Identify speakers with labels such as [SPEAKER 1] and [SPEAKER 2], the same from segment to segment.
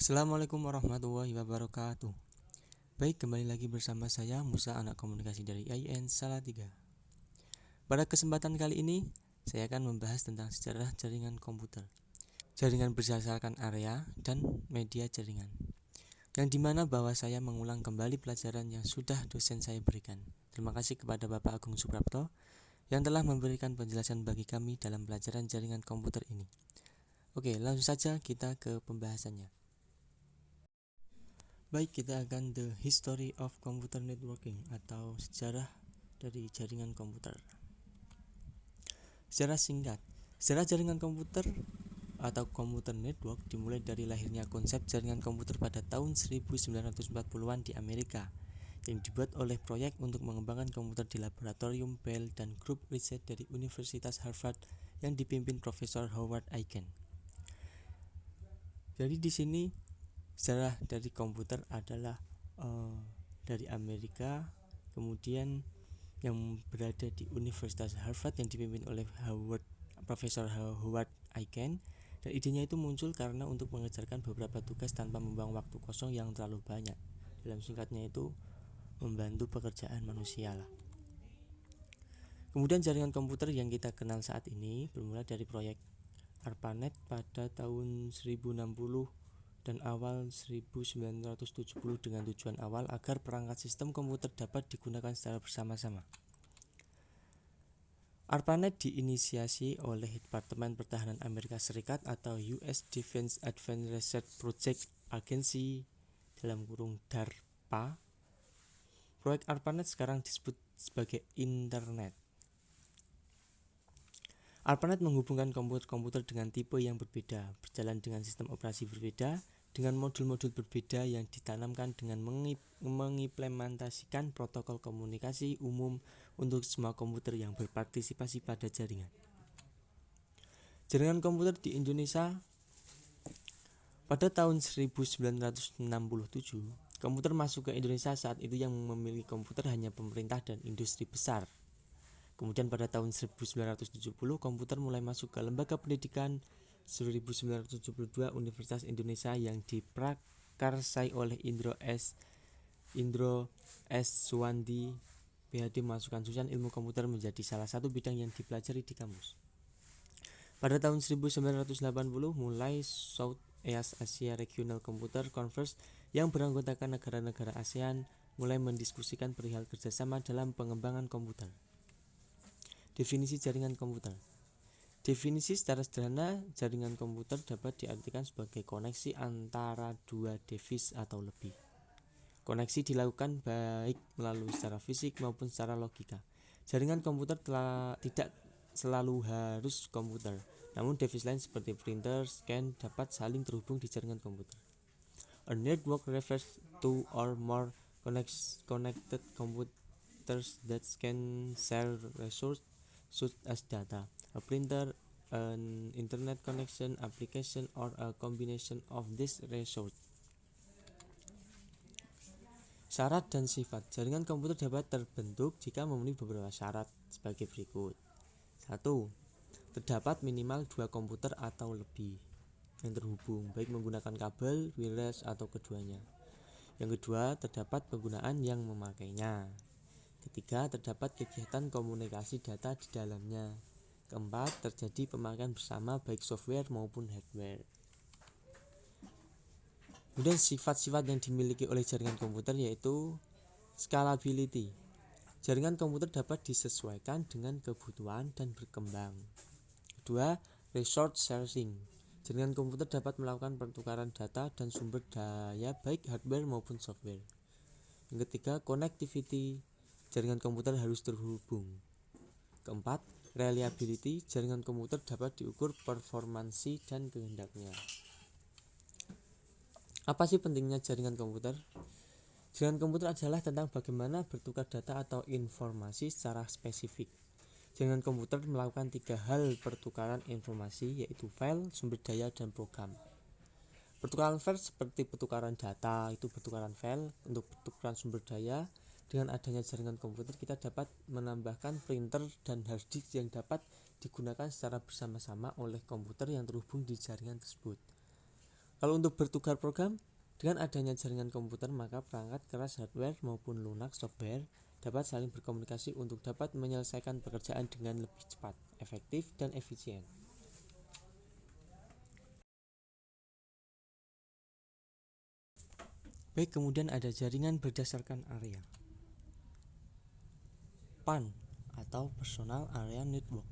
[SPEAKER 1] Assalamualaikum warahmatullahi wabarakatuh. Baik, kembali lagi bersama saya Musa, anak komunikasi dari IAIN Salatiga. Pada kesempatan kali ini, saya akan membahas tentang sejarah jaringan komputer, jaringan berdasarkan area, dan media jaringan, yang dimana bahwa saya mengulang kembali pelajaran yang sudah dosen saya berikan. Terima kasih kepada Bapak Agung Suprapto yang telah memberikan penjelasan bagi kami dalam pelajaran jaringan komputer ini. Oke, langsung saja kita ke pembahasannya. Baik, kita akan the history of computer networking atau sejarah dari jaringan komputer. Sejarah singkat. Sejarah jaringan komputer atau computer network dimulai dari lahirnya konsep jaringan komputer pada tahun 1940-an di Amerika yang dibuat oleh proyek untuk mengembangkan komputer di laboratorium Bell dan grup riset dari Universitas Harvard yang dipimpin Profesor Howard Aiken. Jadi di sini sejarah dari komputer adalah dari Amerika, kemudian yang berada di Universitas Harvard yang dipimpin oleh Profesor Howard Aiken, dan idenya itu muncul karena untuk mengerjakan beberapa tugas tanpa membuang waktu kosong yang terlalu banyak. Dalam singkatnya itu membantu pekerjaan manusia lah. Kemudian jaringan komputer yang kita kenal saat ini bermula dari proyek ARPANET pada tahun 1060 dan awal 1970 dengan tujuan awal agar perangkat sistem komputer dapat digunakan secara bersama-sama. ARPANET diinisiasi oleh Departemen Pertahanan Amerika Serikat atau US Defense Advanced Research Project Agency (DARPA). Proyek ARPANET sekarang disebut sebagai Internet. ARPANET menghubungkan komputer-komputer dengan tipe yang berbeda, berjalan dengan sistem operasi berbeda, dengan modul-modul berbeda yang ditanamkan dengan mengimplementasikan protokol komunikasi umum untuk semua komputer yang berpartisipasi pada jaringan. Jaringan komputer di Indonesia pada tahun 1967, komputer masuk ke Indonesia. Saat itu yang memiliki komputer hanya pemerintah dan industri besar. Kemudian pada tahun 1970, komputer mulai masuk ke lembaga pendidikan. 1972 Universitas Indonesia yang diprakarsai oleh Indro S. Suwandi PhD memasukkan jurusan ilmu komputer menjadi salah satu bidang yang dipelajari di kampus. Pada tahun 1980 mulai South East Asia Regional Computer Conference yang beranggotakan negara-negara ASEAN mulai mendiskusikan perihal kerjasama dalam pengembangan komputer. Definisi jaringan komputer. Definisi secara sederhana, jaringan komputer dapat diartikan sebagai koneksi antara dua device atau lebih. Koneksi dilakukan baik melalui secara fisik maupun secara logika. Jaringan komputer tidak selalu harus komputer, namun device lain seperti printer, scan dapat saling terhubung di jaringan komputer. A network refers to or more connected computers that can share resources such as data. A printer, an internet connection, application, or a combination of these resources. Syarat dan sifat. Jaringan komputer dapat terbentuk jika memenuhi beberapa syarat sebagai berikut. 1. Terdapat minimal 2 komputer atau lebih yang terhubung, baik menggunakan kabel, wireless, atau keduanya. Yang kedua, terdapat penggunaan yang memakainya. Ketiga, terdapat kegiatan komunikasi data di dalamnya. Keempat, terjadi pemakaian bersama baik software maupun hardware. Kemudian sifat-sifat yang dimiliki oleh jaringan komputer yaitu scalability. Jaringan komputer dapat disesuaikan dengan kebutuhan dan berkembang. Kedua, resource sharing. Jaringan komputer dapat melakukan pertukaran data dan sumber daya baik hardware maupun software. Yang ketiga, connectivity. Jaringan komputer harus terhubung. Keempat, reliability. Jaringan komputer dapat diukur performansi dan kehendaknya. Apa sih pentingnya jaringan komputer? Jaringan komputer adalah tentang bagaimana bertukar data atau informasi secara spesifik. Jaringan komputer melakukan 3 hal pertukaran informasi, yaitu file, sumber daya, dan program. Pertukaran file seperti pertukaran data, itu pertukaran file. Untuk pertukaran sumber daya, dengan adanya jaringan komputer kita dapat menambahkan printer dan hard disk yang dapat digunakan secara bersama-sama oleh komputer yang terhubung di jaringan tersebut. Kalau untuk bertukar program, dengan adanya jaringan komputer, maka perangkat keras hardware maupun lunak software dapat saling berkomunikasi untuk dapat menyelesaikan pekerjaan dengan lebih cepat, efektif, dan efisien. Baik, kemudian ada jaringan berdasarkan area. PAN atau Personal Area Network.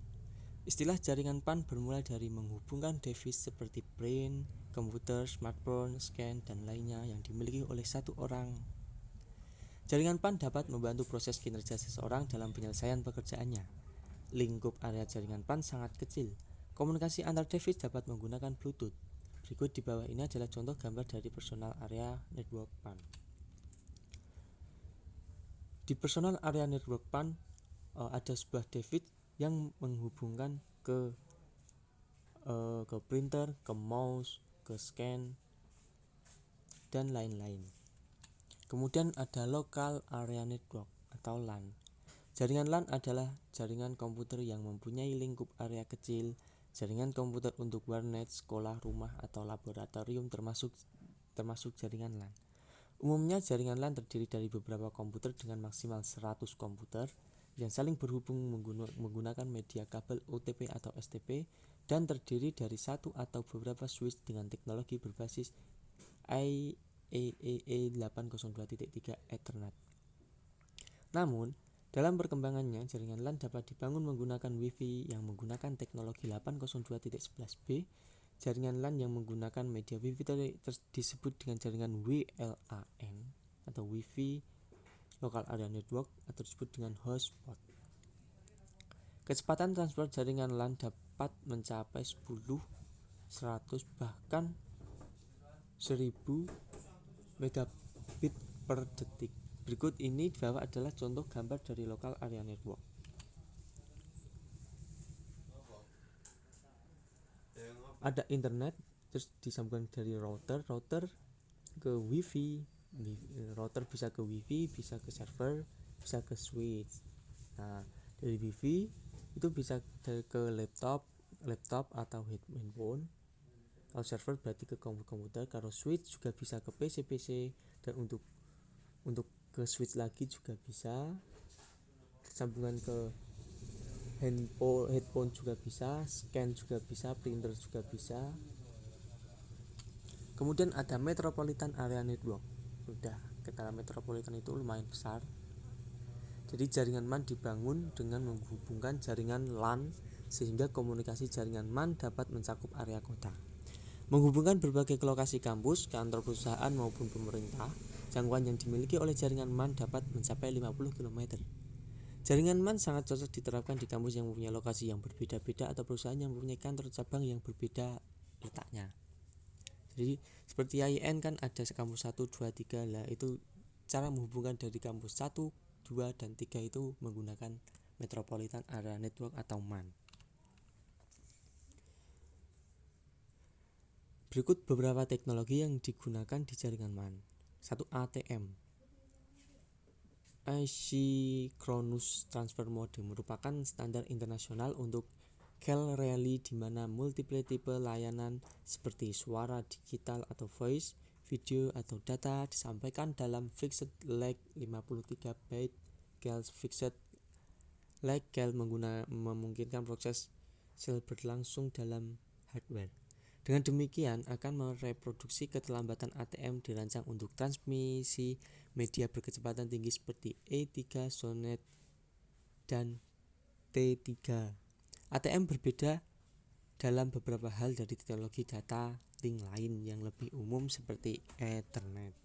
[SPEAKER 1] Istilah jaringan PAN bermula dari menghubungkan device seperti print, komputer, smartphone, scan, dan lainnya yang dimiliki oleh satu orang. Jaringan PAN dapat membantu proses kinerja seseorang dalam penyelesaian pekerjaannya. Lingkup area jaringan PAN sangat kecil. Komunikasi antar device dapat menggunakan Bluetooth. Berikut di bawah ini adalah contoh gambar dari Personal Area Network PAN. Di Personal Area Network PAN ada sebuah device yang menghubungkan ke printer, ke mouse, ke scan, dan lain-lain. Kemudian ada Local Area Network atau LAN. Jaringan LAN adalah jaringan komputer yang mempunyai lingkup area kecil. Jaringan komputer untuk warnet, sekolah, rumah, atau laboratorium termasuk jaringan LAN. Umumnya jaringan LAN terdiri dari beberapa komputer dengan maksimal 100 komputer yang saling berhubung menggunakan media kabel OTP atau STP dan terdiri dari satu atau beberapa switch dengan teknologi berbasis IEEE 802.3 Ethernet. Namun, dalam perkembangannya, jaringan LAN dapat dibangun menggunakan Wi-Fi yang menggunakan teknologi 802.11b. Jaringan LAN yang menggunakan media Wi-Fi disebut dengan jaringan WLAN atau Wi-Fi Local Area Network atau disebut dengan hotspot. Kecepatan transfer jaringan LAN dapat mencapai 10, 100, bahkan 1000 megabit per detik. Berikut ini di bawah adalah contoh gambar dari Local Area Network. Ada internet, terus disambungkan dari router ke Wi-Fi. Router bisa ke Wi-Fi, bisa ke server, bisa ke switch. Nah, dari Wi-Fi itu bisa ke laptop atau handphone. Kalau server berarti ke komputer. Kalau switch juga bisa ke PC, dan untuk ke switch lagi juga bisa. Sambungan ke headphone juga bisa, scan juga bisa, printer juga bisa. Kemudian ada Metropolitan Area Network. Udah, skala metropolitan itu lumayan besar. Jadi jaringan MAN dibangun dengan menghubungkan jaringan LAN sehingga komunikasi jaringan MAN dapat mencakup area kota. Menghubungkan berbagai lokasi kampus, kantor perusahaan maupun pemerintah, jangkauan yang dimiliki oleh jaringan MAN dapat mencapai 50 km. Jaringan MAN sangat cocok diterapkan di kampus yang mempunyai lokasi yang berbeda-beda atau perusahaan yang mempunyai kantor cabang yang berbeda letaknya. Jadi seperti IAIN kan ada kampus 1, 2, 3 lah, itu cara menghubungkan dari kampus 1, 2, dan 3 itu menggunakan Metropolitan Area Network atau MAN. Berikut beberapa teknologi yang digunakan di jaringan MAN. 1. ATM, Asynchronous Transfer Mode, merupakan standar internasional untuk call relay di mana multiple tipe layanan seperti suara digital atau voice, video atau data disampaikan dalam fixed leg 53 byte call. Fixed leg call memungkinkan proses sel berlangsung dalam hardware. Dengan demikian akan mereproduksi keterlambatan ATM dirancang untuk transmisi media berkecepatan tinggi seperti E3, SONET, dan T3. ATM berbeda dalam beberapa hal dari teknologi data link lain yang lebih umum seperti Ethernet.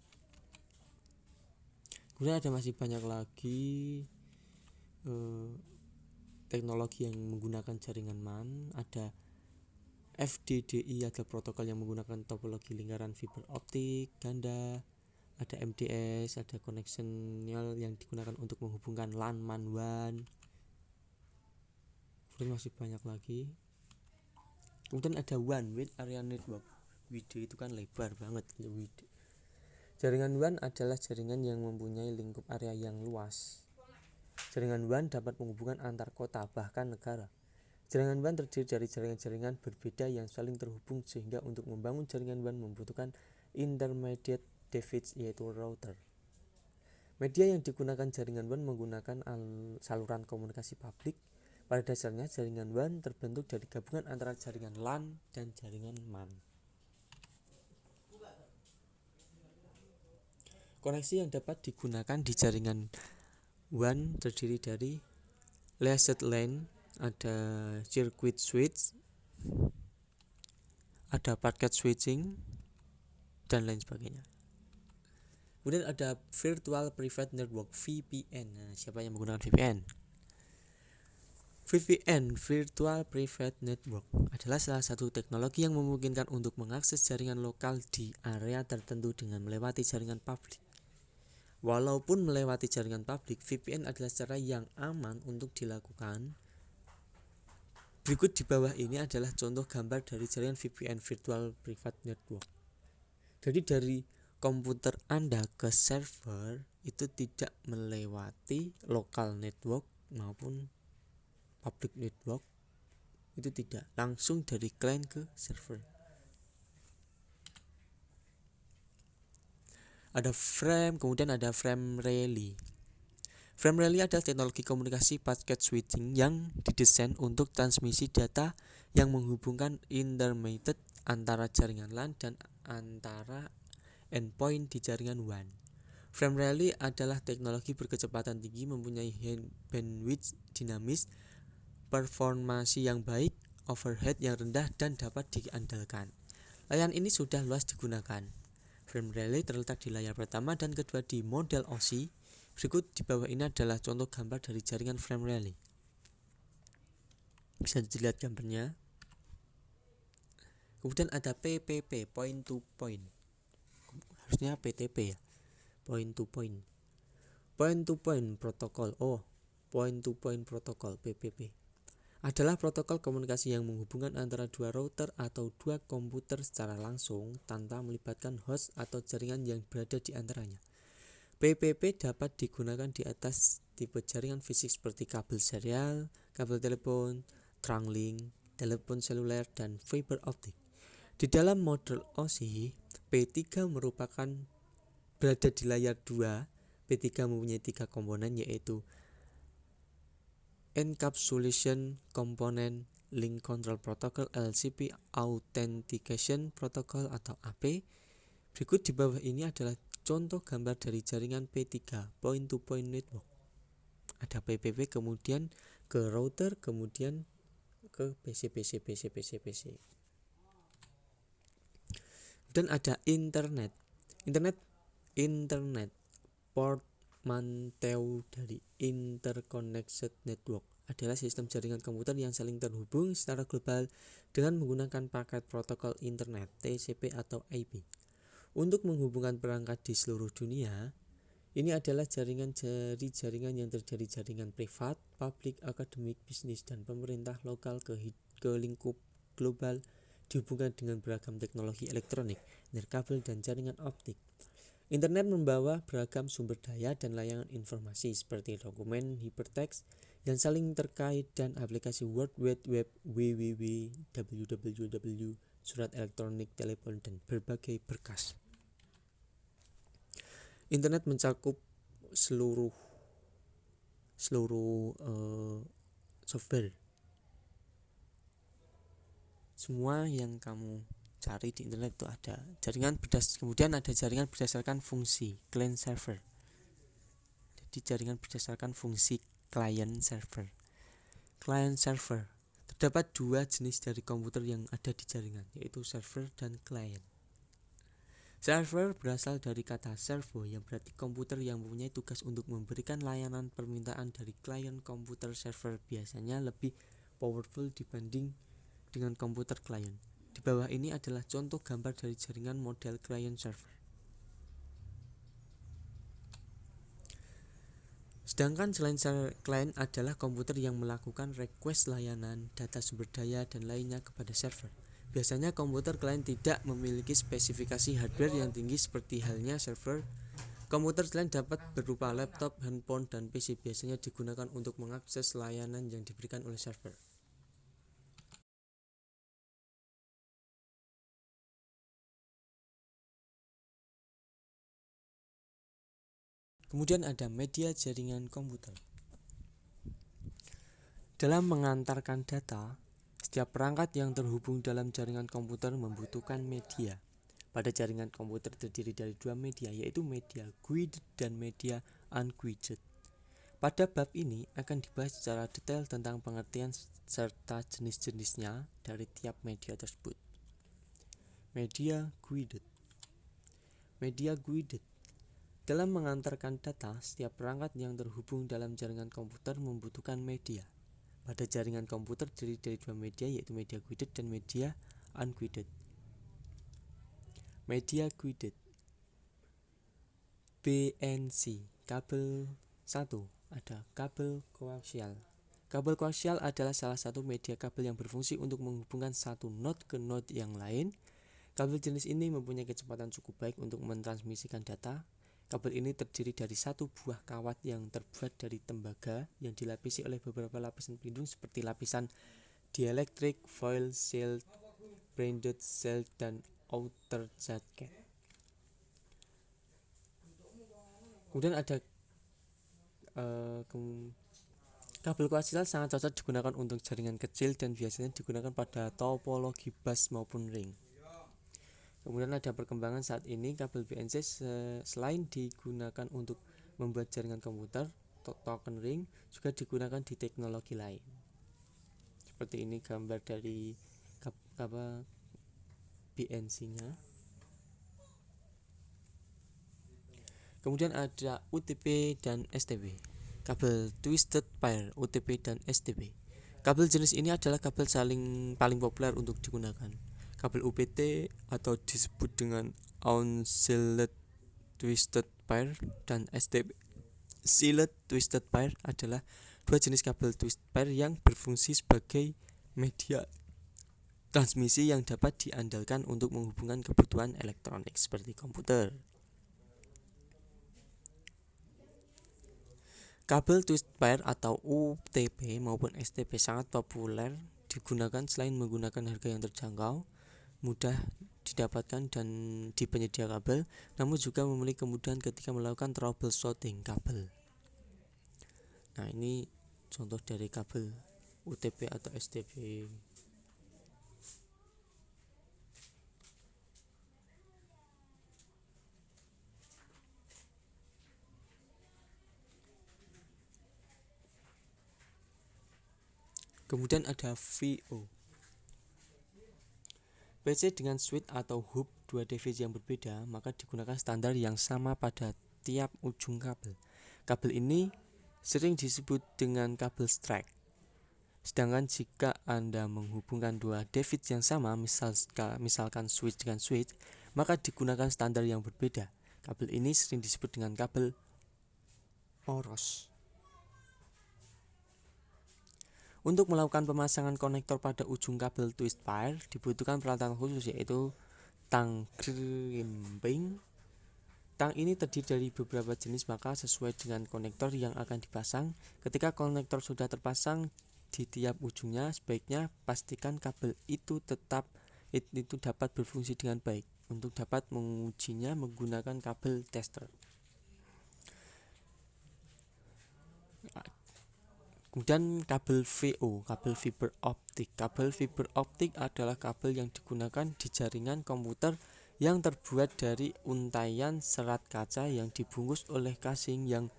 [SPEAKER 1] Kemudian ada masih banyak lagi teknologi yang menggunakan jaringan MAN. Ada FDDI, ada protokol yang menggunakan topologi lingkaran fiber optik ganda. Ada MDS, ada connectional yang digunakan untuk menghubungkan LAN, MAN, WAN. Kemudian masih banyak lagi. Kemudian ada WAN, Wide Area Network. WID itu kan lebar banget, WID. Jaringan WAN adalah jaringan yang mempunyai lingkup area yang luas. Jaringan WAN dapat menghubungkan antar kota bahkan negara. Jaringan WAN terdiri dari jaringan-jaringan berbeda yang saling terhubung sehingga untuk membangun jaringan WAN membutuhkan intermediate device yaitu router. Media yang digunakan jaringan WAN menggunakan saluran komunikasi publik. Pada dasarnya jaringan WAN terbentuk dari gabungan antara jaringan LAN dan jaringan MAN. Koneksi yang dapat digunakan di jaringan WAN terdiri dari leased LAN, ada circuit switch, ada packet switching, dan lain sebagainya. Kemudian ada Virtual Private Network (VPN). Nah, siapa yang menggunakan VPN? VPN (Virtual Private Network) adalah salah satu teknologi yang memungkinkan untuk mengakses jaringan lokal di area tertentu dengan melewati jaringan publik. Walaupun melewati jaringan publik, VPN adalah cara yang aman untuk dilakukan. Berikut di bawah ini adalah contoh gambar dari jaringan VPN (Virtual Private Network). Jadi dari komputer Anda ke server itu tidak melewati local network maupun public network, itu tidak, langsung dari client ke server. Ada frame, kemudian ada frame relay. Frame relay adalah teknologi komunikasi packet switching yang didesain untuk transmisi data yang menghubungkan intermediate antara jaringan LAN dan antara endpoint di jaringan WAN. Frame relay adalah teknologi berkecepatan tinggi, mempunyai bandwidth dinamis, performasi yang baik, overhead yang rendah, dan dapat diandalkan. Layanan ini sudah luas digunakan. Frame relay terletak di layar pertama dan kedua di model OSI. Berikut di bawah ini adalah contoh gambar dari jaringan frame relay. Bisa dilihat gambarnya. Kemudian ada PPP, point to point. Harusnya PTP ya, point to point. Point to point protokol. Point to point protokol (PPP) adalah protokol komunikasi yang menghubungkan antara dua router atau dua komputer secara langsung tanpa melibatkan host atau jaringan yang berada di antaranya. PPP dapat digunakan di atas tipe jaringan fisik seperti kabel serial, kabel telepon, trunk link, telepon seluler, dan fiber optik. Di dalam model OSI, P3 merupakan berada di layar 2. P3 mempunyai 3 komponen, yaitu Encapsulation Component, Link Control Protocol, LCP, Authentication Protocol atau AP. Berikut di bawah ini adalah contoh gambar dari jaringan P3, point to point network. Ada PPP, kemudian ke router, kemudian ke PC. Dan ada internet portmanteau dari interconnected network adalah sistem jaringan komputer yang saling terhubung secara global dengan menggunakan paket protokol internet TCP atau IP untuk menghubungkan perangkat di seluruh dunia. Ini adalah jaringan yang terdiri jaringan privat, publik, akademik, bisnis, dan pemerintah lokal ke lingkup global, dihubungkan dengan beragam teknologi elektronik, nirkabel, dan jaringan optik. Internet membawa beragam sumber daya dan layanan informasi seperti dokumen hypertext yang saling terkait dan aplikasi World Wide Web, www, www, surat elektronik, telepon, dan berbagai berkas. Internet mencakup seluruh software. Semua yang kamu cari di internet itu ada. Kemudian ada jaringan berdasarkan fungsi client server. Jadi jaringan berdasarkan fungsi client server. Client server. Terdapat 2 jenis dari komputer yang ada di jaringan, yaitu server dan client. Server berasal dari kata servo yang berarti komputer yang mempunyai tugas untuk memberikan layanan permintaan dari klien komputer. Server biasanya lebih powerful dibanding dengan komputer klien. Di bawah ini adalah contoh gambar dari jaringan model client server. Sedangkan selain client adalah komputer yang melakukan request layanan, data sumber daya, dan lainnya kepada server. Biasanya komputer klien tidak memiliki spesifikasi hardware yang tinggi seperti halnya server. Komputer klien dapat berupa laptop, handphone, dan PC, biasanya digunakan untuk mengakses layanan yang diberikan oleh server. Kemudian ada media jaringan komputer. Dalam mengantarkan data, setiap perangkat yang terhubung dalam jaringan komputer membutuhkan media. Pada jaringan komputer terdiri dari dua media, yaitu media guided dan media unguided. Pada bab ini akan dibahas secara detail tentang pengertian serta jenis-jenisnya dari tiap media tersebut. Media guided. Media guided. Dalam mengantarkan data, setiap perangkat yang terhubung dalam jaringan komputer membutuhkan media. Pada jaringan komputer terdiri dari dua media, yaitu media guided dan media unguided. Media guided. BNC. Kabel 1. Ada kabel koaksial. Kabel koaksial adalah salah satu media kabel yang berfungsi untuk menghubungkan satu node ke node yang lain. Kabel jenis ini mempunyai kecepatan cukup baik untuk mentransmisikan data. Kabel ini terdiri dari satu buah kawat yang terbuat dari tembaga yang dilapisi oleh beberapa lapisan pelindung seperti lapisan dielectric, foil, shield, braided shield, dan outer jacket. Kemudian ada kabel koaksial sangat cocok digunakan untuk jaringan kecil dan biasanya digunakan pada topologi bus maupun ring. Kemudian ada perkembangan saat ini, kabel BNC selain digunakan untuk membuat jaringan komputer, token ring, juga digunakan di teknologi lain. Seperti ini gambar dari BNC-nya. Kemudian ada UTP dan STP. Kabel twisted pair, UTP dan STP. Kabel jenis ini adalah kabel paling populer untuk digunakan. Kabel UPT atau disebut dengan unshielded twisted pair dan STP shielded twisted pair adalah dua jenis kabel twisted pair yang berfungsi sebagai media transmisi yang dapat diandalkan untuk menghubungkan kebutuhan elektronik seperti komputer. Kabel twisted pair atau UTP maupun STP sangat populer digunakan selain menggunakan harga yang terjangkau, mudah didapatkan dan di penyedia kabel, namun juga memiliki kemudahan ketika melakukan troubleshooting kabel. Nah, ini contoh dari kabel UTP atau STP. Kemudian ada VO. PC dengan switch atau hub dua divisi yang berbeda, maka digunakan standar yang sama pada tiap ujung kabel. Kabel ini sering disebut dengan kabel strike. Sedangkan jika Anda menghubungkan dua divisi yang sama, misalkan switch dengan switch, maka digunakan standar yang berbeda. Kabel ini sering disebut dengan kabel OROS. Untuk melakukan pemasangan konektor pada ujung kabel twist pair dibutuhkan peralatan khusus, yaitu tang crimping. Tang ini terdiri dari beberapa jenis, maka sesuai dengan konektor yang akan dipasang. Ketika konektor sudah terpasang di tiap ujungnya, sebaiknya pastikan kabel itu dapat berfungsi dengan baik. Untuk dapat mengujinya menggunakan kabel tester. Kemudian kabel VO, kabel fiber optik. Kabel fiber optik adalah kabel yang digunakan di jaringan komputer yang terbuat dari untaian serat kaca yang dibungkus oleh casing yang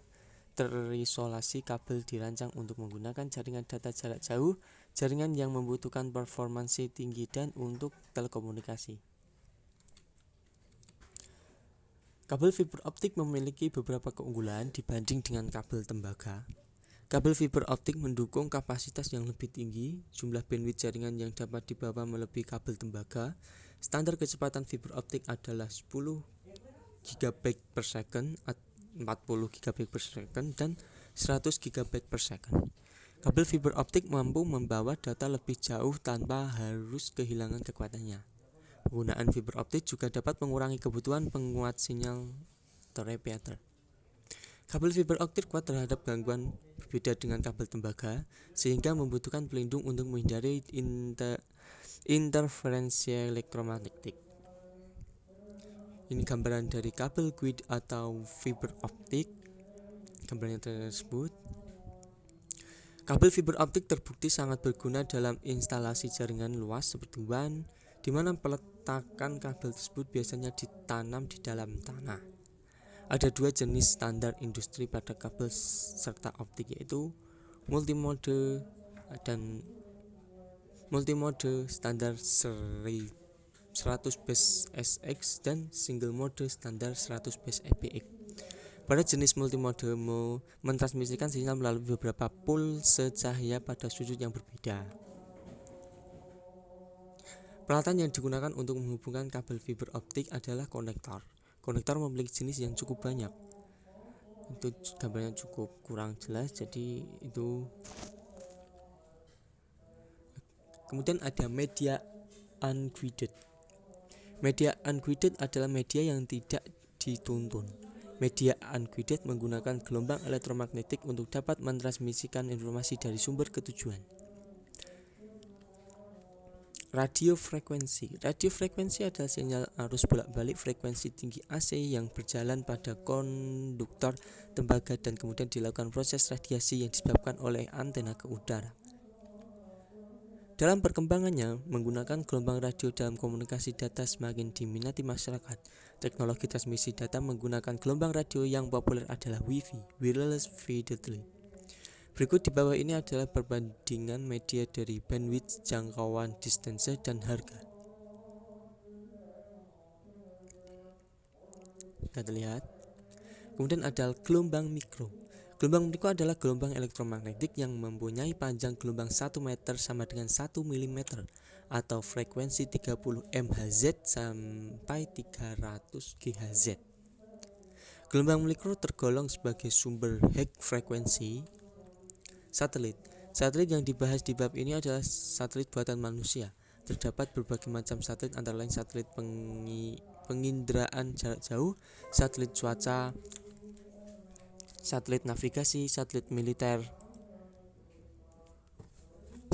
[SPEAKER 1] terisolasi. Kabel dirancang untuk menggunakan jaringan data jarak jauh, jaringan yang membutuhkan performansi tinggi dan untuk telekomunikasi. Kabel fiber optik memiliki beberapa keunggulan dibanding dengan kabel tembaga. Kabel fiber optik mendukung kapasitas yang lebih tinggi, jumlah bandwidth jaringan yang dapat dibawa melebihi kabel tembaga. Standar kecepatan fiber optik adalah 10 GB per second, 40 GB per second, dan 100 GB per second. Kabel fiber optik mampu membawa data lebih jauh tanpa harus kehilangan kekuatannya. Penggunaan fiber optik juga dapat mengurangi kebutuhan penguat sinyal atau repeater. Kabel fiber optik kuat terhadap gangguan, berbeda dengan kabel tembaga, sehingga membutuhkan pelindung untuk menghindari interferensi elektromagnetik. Ini gambaran dari kabel guide atau fiber optik. gambarnya tersebut. Kabel fiber optik terbukti sangat berguna dalam instalasi jaringan luas seperti WAN, di mana peletakan kabel tersebut biasanya ditanam di dalam tanah. Ada dua jenis standar industri pada kabel serta optik, yaitu multimode standar seri 100 base SX dan single mode standar 100 base EPX. Pada jenis multimode mentransmisikan sinyal melalui beberapa pulse cahaya pada sudut yang berbeda. Peralatan yang digunakan untuk menghubungkan kabel fiber optik adalah konektor. Konektor memiliki jenis yang cukup banyak. Itu gambarnya cukup kurang jelas, jadi itu. Kemudian ada media unguided. Media unguided adalah media yang tidak dituntun. Media unguided menggunakan gelombang elektromagnetik untuk dapat mentransmisikan informasi dari sumber ke tujuan. Radiofrekuensi. Radiofrekuensi adalah sinyal arus bolak-balik frekuensi tinggi AC yang berjalan pada konduktor tembaga dan kemudian dilakukan proses radiasi yang disebabkan oleh antena ke udara. Dalam perkembangannya, menggunakan gelombang radio dalam komunikasi data semakin diminati masyarakat. Teknologi transmisi data menggunakan gelombang radio yang populer adalah Wi-Fi, wireless fidelity. Berikut di bawah ini adalah perbandingan media dari bandwidth, jangkauan, distance, dan harga. Kita lihat. Kemudian ada gelombang mikro. Gelombang mikro adalah gelombang elektromagnetik yang mempunyai panjang gelombang 1 meter sama dengan 1 mm atau frekuensi 30 MHz sampai 300 GHz. Gelombang mikro tergolong sebagai sumber high frekuensi. Satelit. Satelit yang dibahas di bab ini adalah satelit buatan manusia. Terdapat berbagai macam satelit, antara lain satelit penginderaan jarak jauh, satelit cuaca, satelit navigasi, satelit militer,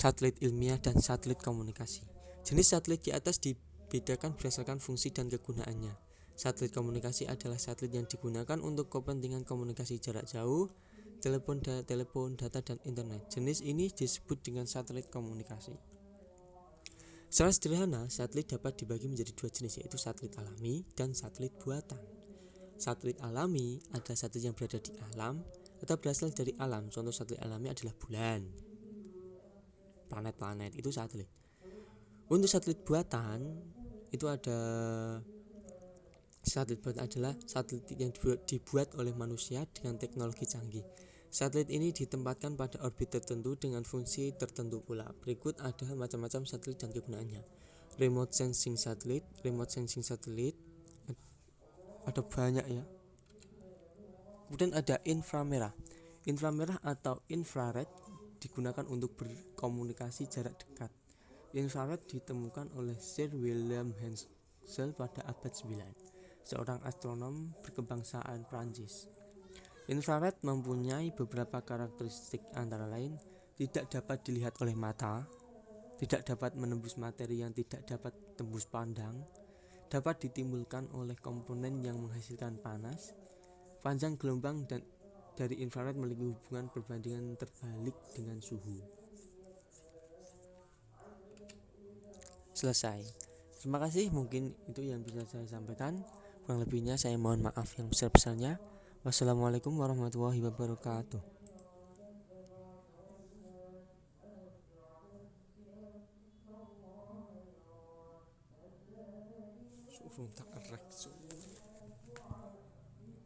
[SPEAKER 1] satelit ilmiah, dan satelit komunikasi. Jenis satelit di atas dibedakan berdasarkan fungsi dan kegunaannya. Satelit komunikasi adalah satelit yang digunakan untuk kepentingan komunikasi jarak jauh, telepon, data, dan internet. Jenis ini disebut dengan satelit komunikasi. Secara sederhana, satelit dapat dibagi menjadi dua jenis, yaitu satelit alami dan satelit buatan. Satelit alami adalah satelit yang berada di alam atau berasal dari alam. Contoh satelit alami adalah bulan, planet-planet, itu satelit. Untuk satelit buatan, itu ada satelit buatan adalah satelit yang dibuat oleh manusia dengan teknologi canggih. Satelit ini ditempatkan pada orbit tertentu dengan fungsi tertentu pula. Berikut ada macam-macam satelit dan kegunaannya. Remote sensing satelit ada banyak ya. Kemudian ada inframerah. Inframerah atau infrared digunakan untuk berkomunikasi jarak dekat. Infrared ditemukan oleh Sir William Herschel pada abad 9, seorang astronom berkebangsaan Prancis. Infrared mempunyai beberapa karakteristik, antara lain tidak dapat dilihat oleh mata, tidak dapat menembus materi yang tidak dapat tembus pandang, dapat ditimbulkan oleh komponen yang menghasilkan panas. Panjang gelombang dan dari infrared memiliki hubungan perbandingan terbalik dengan suhu. Selesai. Terima kasih, mungkin itu yang bisa saya sampaikan. Kurang lebihnya saya mohon maaf yang besar-besarnya. Wassalamualaikum warahmatullahi wabarakatuh. Suruh tak erek.